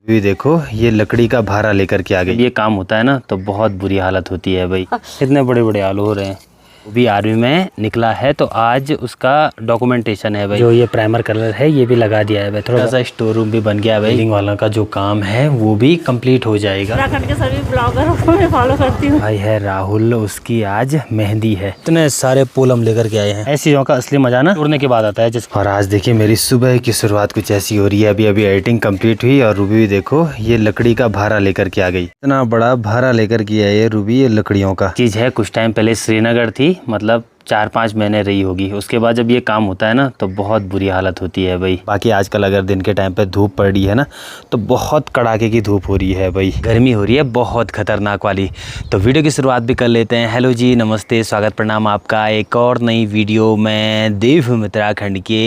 ये देखो, ये लकड़ी का भारा लेकर के आ गई। ये काम होता है ना तो बहुत बुरी हालत होती है भाई। इतने बड़े बड़े आलू हो रहे हैं। वो भी आर्मी में निकला है तो आज उसका डॉक्यूमेंटेशन है भाई। जो ये प्राइमर कलर है ये भी लगा दिया है भाई। थोड़ा सा स्टोर रूम भी बन गया है भाई। बिल्डिंग वाला का जो काम है वो भी कंप्लीट हो जाएगा। उत्तराखंड के सभी ब्लॉगरों को मैं फॉलो करती हूँ। भाई है राहुल, उसकी आज मेहंदी है। इतने सारे पोल हम लेकर के आए हैं। ऐसी चीजों का असली मजा ना तोड़ने के बाद आता है। और आज देखिए मेरी सुबह की शुरुआत कुछ ऐसी हो रही है। अभी एडिटिंग कंप्लीट हुई और रूबी भी देखो ये लकड़ी का भारा लेकर के आ गई। इतना बड़ा भारा लेकर के आई है रूबी। ये लकड़ियों का चीज है। कुछ टाइम पहले श्रीनगर थी, मतलब 4-5 महीने रही होगी। उसके बाद जब ये काम होता है ना तो बहुत बुरी हालत होती है भाई। बाकी आजकल अगर दिन के टाइम पे धूप पड़ रही है ना तो बहुत कड़ाके की धूप हो रही है भाई। गर्मी हो रही है बहुत खतरनाक वाली। तो वीडियो की शुरुआत भी कर लेते हैं। हेलो जी, नमस्ते, स्वागत प्रणाम आपका एक और नई वीडियो में देवभूमि उत्तराखंड के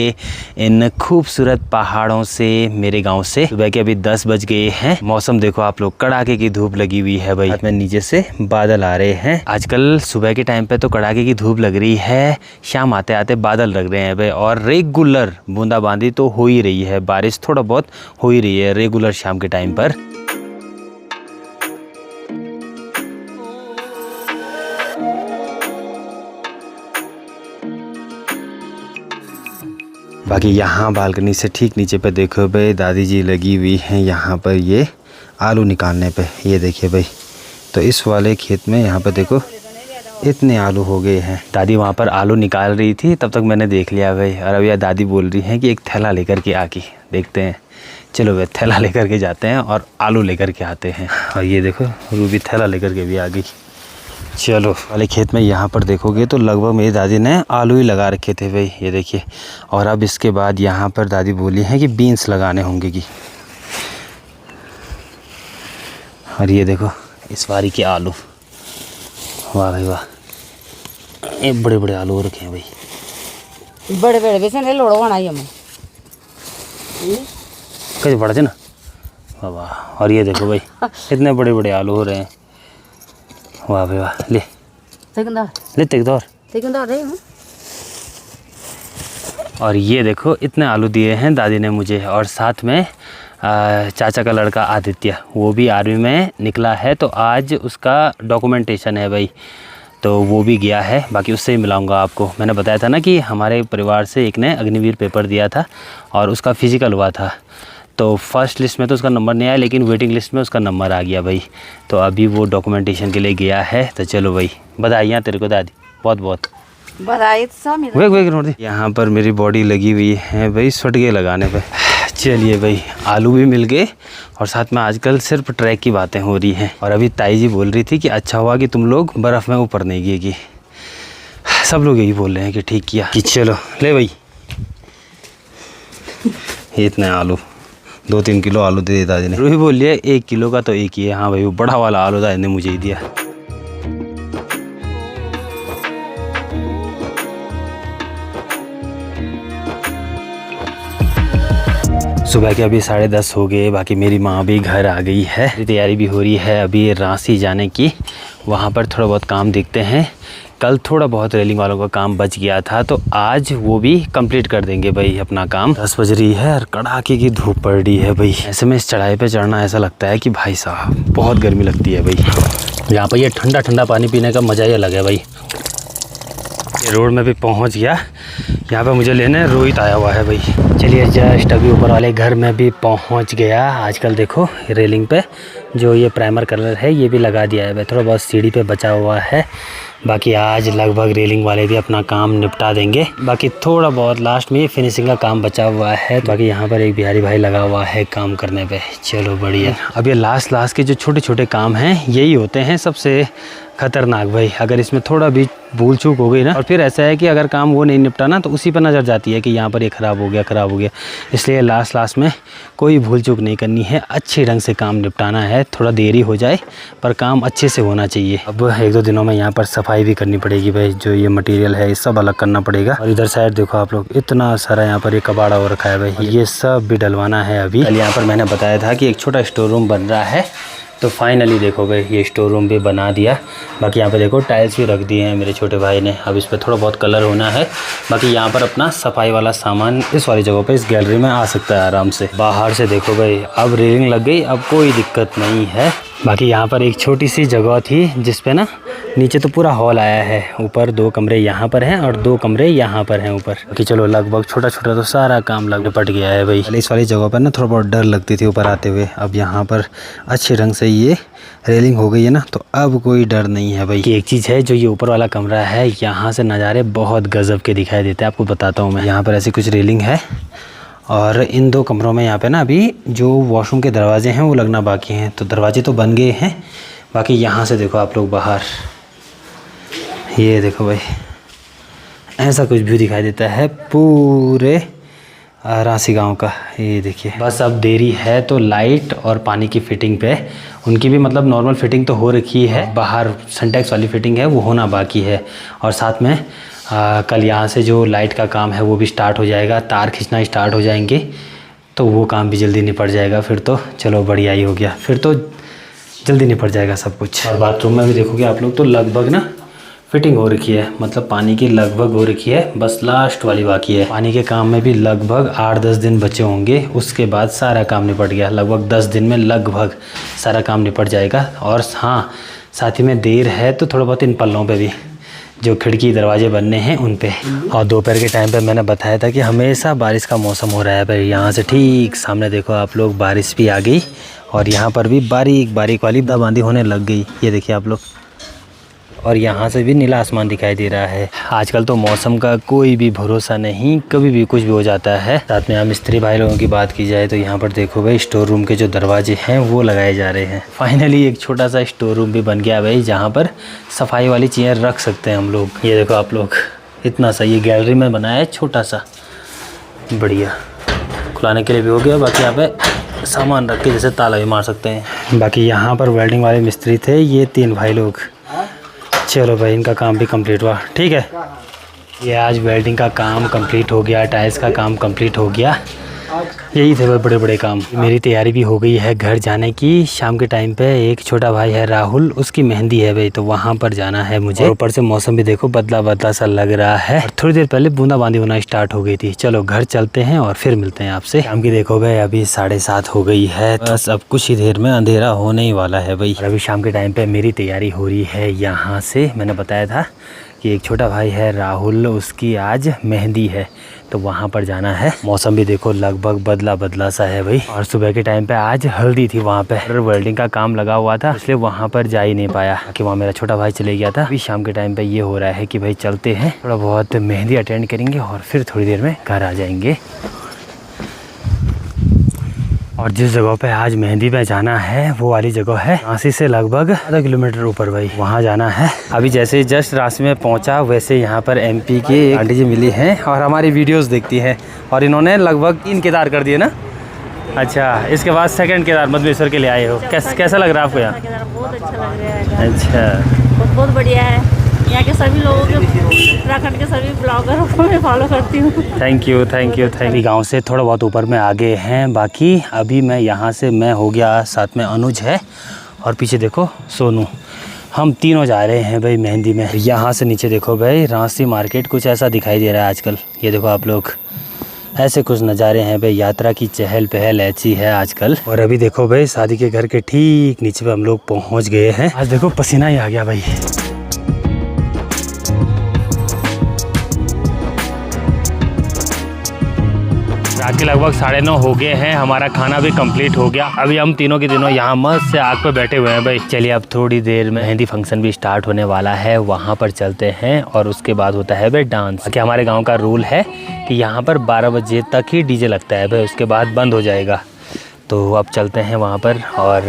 इन खूबसूरत पहाड़ों से, मेरे गाँव से। सुबह के अभी 10 बज गए हैं। मौसम देखो आप लोग, कड़ाके की धूप लगी हुई है भाई। हाथ में नीचे से बादल आ रहे हैं। आजकल सुबह के टाइम पे तो कड़ाके की धूप लग रही है, शाम आते आते बादल लग रहे हैं भाई। और रेगुलर बूंदाबांदी तो हो ही रही है, बारिश थोड़ा बहुत हो ही रही है रेगुलर शाम के टाइम पर। बाकी यहाँ बालकनी से ठीक नीचे पे देखो भाई, दादी जी लगी हुई हैं यहाँ पर ये आलू निकालने पे। ये देखिए भाई, तो इस वाले खेत में यहाँ पे देखो इतने आलू हो गए हैं। दादी वहाँ पर आलू निकाल रही थी, तब तक मैंने देख लिया भाई। और अब यह दादी बोल रही हैं कि एक थैला लेकर के आके देखते हैं। चलो भाई, थैला लेकर के जाते हैं और आलू लेकर के आते हैं। और ये देखो रूबी थैला लेकर के भी आ गई। चलो वाले खेत में यहाँ पर देखोगे तो लगभग मेरी दादी ने आलू ही लगा रखे थे भाई। ये देखिए। और अब इसके बाद यहाँ पर दादी बोली है कि बीन्स लगाने होंगे की। और ये देखो इस बारी के आलू, वाह भाई वाह, ये बड़े बड़े आलू हो रखे हैं भाई। बड़े बड़े बेसन ले लोड़ो बनाई हम कैसे बड़ा थे ना, वाह। और ये देखो भाई इतने बड़े बड़े आलू हो रहे हैं। वाह भाई वाह। ले ले। और ये देखो इतने आलू दिए हैं दादी ने मुझे। और साथ में चाचा का लड़का आदित्य, वो भी आर्मी में निकला है तो आज उसका डॉक्यूमेंटेशन है भाई। तो वो भी गया है, बाकी उससे ही मिलाऊंगा आपको। मैंने बताया था ना कि हमारे परिवार से एक ने अग्निवीर पेपर दिया था और उसका फिजिकल हुआ था। तो फर्स्ट लिस्ट में तो उसका नंबर नहीं आया, लेकिन वेटिंग लिस्ट में उसका नंबर आ गया भाई। तो अभी वो डॉक्यूमेंटेशन के लिए गया है। तो चलो भाई, बधाइयाँ तेरे को दादी, बहुत बहुत बधाई। यहाँ पर मेरी बॉडी लगी हुई है भाई स्फटके लगाने पे। चलिए भाई, आलू भी मिल गए और साथ में आजकल सिर्फ ट्रैक की बातें हो रही हैं। और अभी ताई जी बोल रही थी कि अच्छा हुआ कि तुम लोग बर्फ़ में ऊपर नहीं गिरेगी। सब लोग यही बोल रहे हैं कि ठीक किया। कि चलो ले भाई, इतने आलू 2-3 किलो आलू दे दिया दादी ने। रूही बोलिए 1 किलो का तो एक ही है। हाँ भाई, वो बड़ा वाला आलू दादी ने मुझे ही दिया। सुबह के अभी 10:30 हो गए। बाकी मेरी माँ भी घर आ गई है। तैयारी भी हो रही है अभी रांची जाने की। वहाँ पर थोड़ा बहुत काम देखते हैं। कल थोड़ा बहुत रेलिंग वालों का काम बच गया था तो आज वो भी कंप्लीट कर देंगे भाई अपना काम। 10 बज रही है और कड़ाके की धूप पड़ रही है भाई। ऐसे में इस चढ़ाई पे चढ़ना ऐसा लगता है कि भाई साहब बहुत गर्मी लगती है भाई। यहाँ पर ये ठंडा ठंडा पानी पीने का मज़ा ही अलग है भाई। ये रोड में भी पहुँच गया। यहाँ पे मुझे लेने रोहित आया हुआ है भाई। चलिए जस्ट अभी ऊपर वाले घर में भी पहुँच गया। आजकल देखो रेलिंग पे जो ये प्राइमर कलर है ये भी लगा दिया है भाई। थोड़ा बहुत सीढ़ी पे बचा हुआ है। बाकी आज लगभग रेलिंग वाले भी अपना काम निपटा देंगे। बाकी थोड़ा बहुत लास्ट में फिनिशिंग का काम बचा हुआ है। बाकी यहाँ पर एक बिहारी भाई लगा हुआ है काम करने पे। चलो बढ़िया। अब ये लास्ट के जो छोटे छोटे काम हैं यही होते हैं सबसे खतरनाक भाई। अगर इसमें थोड़ा भी भूल चूक हो गई ना, और फिर ऐसा है कि अगर काम वो नहीं निपटा ना तो उसी पर नज़र जाती है कि यहाँ पर ये ख़राब हो गया। इसलिए लास्ट में कोई भूल चूक नहीं करनी है, अच्छे ढंग से काम निपटाना है। थोड़ा देरी हो जाए पर काम अच्छे से होना चाहिए। अब 1-2 दिनों में यहाँ पर सफाई भी करनी पड़ेगी भाई। जो ये मटेरियल है ये सब अलग करना पड़ेगा। और इधर साइड देखो आप लोग, इतना सारा यहाँ पर ये कबाड़ा हो रखा है भाई। ये सब भी डलवाना है अभी। कल यहाँ पर मैंने बताया था कि एक छोटा स्टोर रूम बन रहा है तो फाइनली देखो भाई ये स्टोर रूम भी बना दिया। बाकी यहाँ पे देखो टाइल्स भी रख दिए हैं मेरे छोटे भाई ने। अब इस पर थोड़ा बहुत कलर होना है। बाकी यहाँ पर अपना सफाई वाला सामान इस वाली जगह पे इस गैलरी में आ सकता है आराम से। बाहर से देखो भाई अब रेलिंग लग गई, अब कोई दिक्कत नहीं है। बाकी यहाँ पर एक छोटी सी जगह थी जिसपे ना नीचे तो पूरा हॉल आया है, ऊपर 2 कमरे यहाँ पर हैं और 2 कमरे यहाँ पर हैं ऊपर। बाकी चलो लगभग छोटा छोटा तो सारा काम निपट गया है भाई। इस वाली जगह पर ना थोड़ा बहुत डर लगती थी ऊपर आते हुए, अब यहाँ पर अच्छे ढंग से ये रेलिंग हो गई है ना, तो अब कोई डर नहीं है भाई। एक चीज़ है जो ये ऊपर वाला कमरा है, यहाँ से नज़ारे बहुत गजब के दिखाई देते हैं, आपको बताता हूँ मैं। यहाँ पर ऐसी कुछ रेलिंग है और इन 2 कमरों में यहाँ पे ना अभी जो वॉशरूम के दरवाजे हैं वो लगना बाकी हैं, तो दरवाजे तो बन गए हैं। बाकी यहाँ से देखो आप लोग बाहर, ये देखो भाई ऐसा कुछ व्यू दिखाई देता है पूरे रांसी गांव का। ये देखिए बस अब देरी है तो लाइट और पानी की फिटिंग पे, उनकी भी मतलब नॉर्मल फिटिंग तो हो रखी है, बाहर सिंटेक्स वाली फिटिंग है वो होना बाकी है। और साथ में कल यहाँ से जो लाइट का काम है वो भी स्टार्ट हो जाएगा, तार खींचना स्टार्ट हो जाएंगे, तो वो काम भी जल्दी निपट जाएगा। फिर तो चलो बढ़िया ही हो गया, फिर तो जल्दी निपट जाएगा सब कुछ। और बाथरूम में भी देखोगे आप लोग तो लगभग ना फिटिंग हो रखी है, मतलब पानी की लगभग हो रखी है, बस लास्ट वाली बाकी है। पानी के काम में भी लगभग 8-10 दिन बचे होंगे, उसके बाद सारा काम निपट गया। लगभग 10 दिन में लगभग सारा काम निपट जाएगा। और हाँ साथ ही में देर है तो थोड़ा बहुत इन पल्लों पे भी जो खिड़की दरवाजे बनने हैं उन पे। और दोपहर के टाइम पे मैंने बताया था कि हमेशा बारिश का मौसम हो रहा है भाई। यहाँ से ठीक सामने देखो आप लोग बारिश भी आ गई और यहाँ पर भी बारीक बारीक वाली बूंदाबांदी होने लग गई, ये देखिए आप लोग। और यहाँ से भी नीला आसमान दिखाई दे रहा है। आजकल तो मौसम का कोई भी भरोसा नहीं, कभी भी कुछ भी हो जाता है। साथ में हम मिस्त्री भाई लोगों की बात की जाए तो यहाँ पर देखो भाई स्टोर रूम के जो दरवाजे हैं वो लगाए जा रहे हैं। फाइनली एक छोटा सा स्टोर रूम भी बन गया भाई, जहाँ पर सफाई वाली चीज़ें रख सकते हैं हम लोग। ये देखो आप लोग इतना सा, ये गैलरी में बनाया है छोटा सा, बढ़िया खुलाने के लिए भी हो गया। बाकी यहाँ पे सामान रख के जैसे ताला भी मार सकते हैं। बाकी यहाँ पर वेल्डिंग वाले मिस्त्री थे ये 3 भाई लोग। चलो भाई इनका काम भी कंप्लीट हुआ, ठीक है। ये आज वेल्डिंग का काम कंप्लीट हो गया, टाइल्स का काम कंप्लीट हो गया, यही थे भाई बड़े बड़े काम। मेरी तैयारी भी हो गई है घर जाने की। शाम के टाइम पे एक छोटा भाई है राहुल, उसकी मेहंदी है भाई, तो वहाँ पर जाना है मुझे। ऊपर से मौसम भी देखो बदला बदला सा लग रहा है, और थोड़ी देर पहले बूंदाबांदी होना स्टार्ट हो गई थी। चलो घर चलते हैं और फिर मिलते हैं आपसे। शाम की देखो भाई अभी 7:30 हो गई है, बस अब कुछ ही देर में अंधेरा होने ही वाला है भाई। और अभी शाम के टाइम पे मेरी तैयारी हो रही है यहाँ से। मैंने बताया था कि एक छोटा भाई है राहुल, उसकी आज मेहंदी है, तो वहाँ पर जाना है। मौसम भी देखो लगभग बदला बदला सा है भाई। और सुबह के टाइम पे आज हल्दी थी वहाँ पे, वेल्डिंग का काम लगा हुआ था, इसलिए वहाँ पर जा ही नहीं पाया कि वहाँ मेरा छोटा भाई चले गया था। अभी शाम के टाइम पे ये हो रहा है कि भाई चलते हैं, थोड़ा बहुत मेहंदी अटेंड करेंगे और फिर थोड़ी देर में घर आ जाएंगे। और जिस जगह पे आज मेहंदी पे जाना है वो वाली जगह है रांची से लगभग आधा किलोमीटर ऊपर भाई, वहाँ जाना है। अभी जैसे जस्ट रांची में पहुँचा वैसे यहाँ पर MP की एक आंटी जी मिली हैं और हमारी वीडियोस देखती हैं, और इन्होंने लगभग 3 केदार कर दिए ना। अच्छा, इसके बाद सेकंड केदार मधुमेश्वर के लिए आए हो, कैसा लग रहा है आपको यहाँ? बहुत अच्छा लग रहा है। अच्छा, बहुत बढ़िया है। यहाँ के सभी लोगों के, उत्तराखंड के सभी ब्लॉगरों को मैं फॉलो करती हूँ। Thank you. गांव से थोड़ा बहुत ऊपर में आगे हैं। बाकी अभी मैं यहाँ से मैं हो गया, साथ में अनुज है और पीछे देखो सोनू, हम तीनों जा रहे हैं भाई मेहंदी में। यहाँ से नीचे देखो भाई रांची मार्केट कुछ ऐसा दिखाई दे रहा है आजकल। ये देखो आप लोग ऐसे कुछ नज़ारे हैं भाई, यात्रा की चहल पहल ऐसी है आजकल। और अभी देखो भाई शादी के घर के ठीक नीचे पे हम लोग पहुँच गए हैं। आज देखो पसीना ही आ गया भाई। रात के लगभग 9:30 हो गए हैं, हमारा खाना भी कंप्लीट हो गया। अभी हम तीनों के दिनों यहाँ मस्त से आग पे बैठे हुए हैं भाई। चलिए अब थोड़ी देर में मेहंदी फंक्शन भी स्टार्ट होने वाला है, वहाँ पर चलते हैं और उसके बाद होता है भाई डांस। कि हमारे गांव का रूल है कि यहाँ पर 12 बजे तक ही DJ लगता है भाई, उसके बाद बंद हो जाएगा। तो अब चलते हैं वहाँ पर और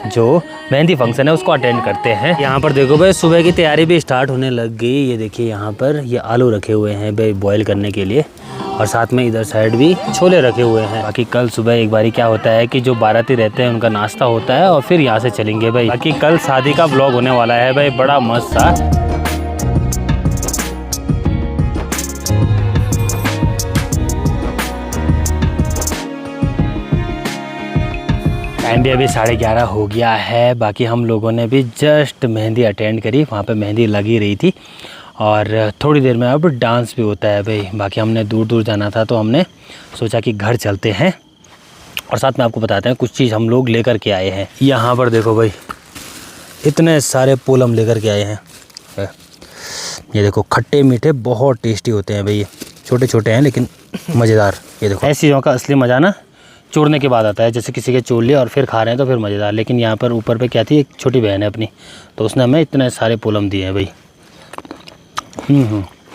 जो मेहंदी फंक्शन है उसको अटेंड करते हैं। यहाँ पर देखो भाई सुबह की तैयारी भी स्टार्ट होने लग गई। ये देखिए यहाँ पर ये आलू रखे हुए हैं भाई बॉईल करने के लिए, और साथ में इधर साइड भी छोले रखे हुए हैं। बाकी कल सुबह एक बारी क्या होता है कि जो बाराती रहते हैं उनका नाश्ता होता है और फिर यहाँ से चलेंगे भाई। बाकी कल शादी का ब्लॉग होने वाला है भाई, बड़ा मस्त सा। टाइम भी अभी 11:30 हो गया है। बाकी हम लोगों ने भी जस्ट मेहंदी अटेंड करी, वहाँ पे मेहंदी लगी रही थी और थोड़ी देर में अब डांस भी होता है भाई। बाकी हमने दूर दूर जाना था तो हमने सोचा कि घर चलते हैं और साथ में आपको बताते हैं कुछ चीज़ हम लोग लेकर के आए हैं। यहाँ पर देखो भाई, इतने सारे फूल हम लेकर के आए हैं। ये देखो, खट्टे मीठे बहुत टेस्टी होते हैं भाई। ये छोटे छोटे हैं लेकिन मज़ेदार। ये देखो, ऐसी चीज़ों का असली मज़ा ना चूरने के बाद आता है। जैसे किसी के चूर लिया और फिर खा रहे हैं तो फिर मज़ेदार। लेकिन यहाँ पर ऊपर पे क्या थी, एक छोटी बहन है अपनी, तो उसने हमें इतने सारे पुलम दिए हैं भाई।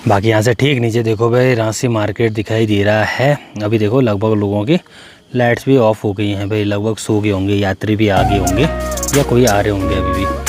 बाकी यहाँ से ठीक नीचे देखो भाई, रांसी मार्केट दिखाई दे रहा है। अभी देखो लगभग लोगों की लाइट्स भी ऑफ हो गई हैं भाई, लगभग सो गए होंगे, यात्री भी आ गए होंगे या कोई आ रहे होंगे अभी भी।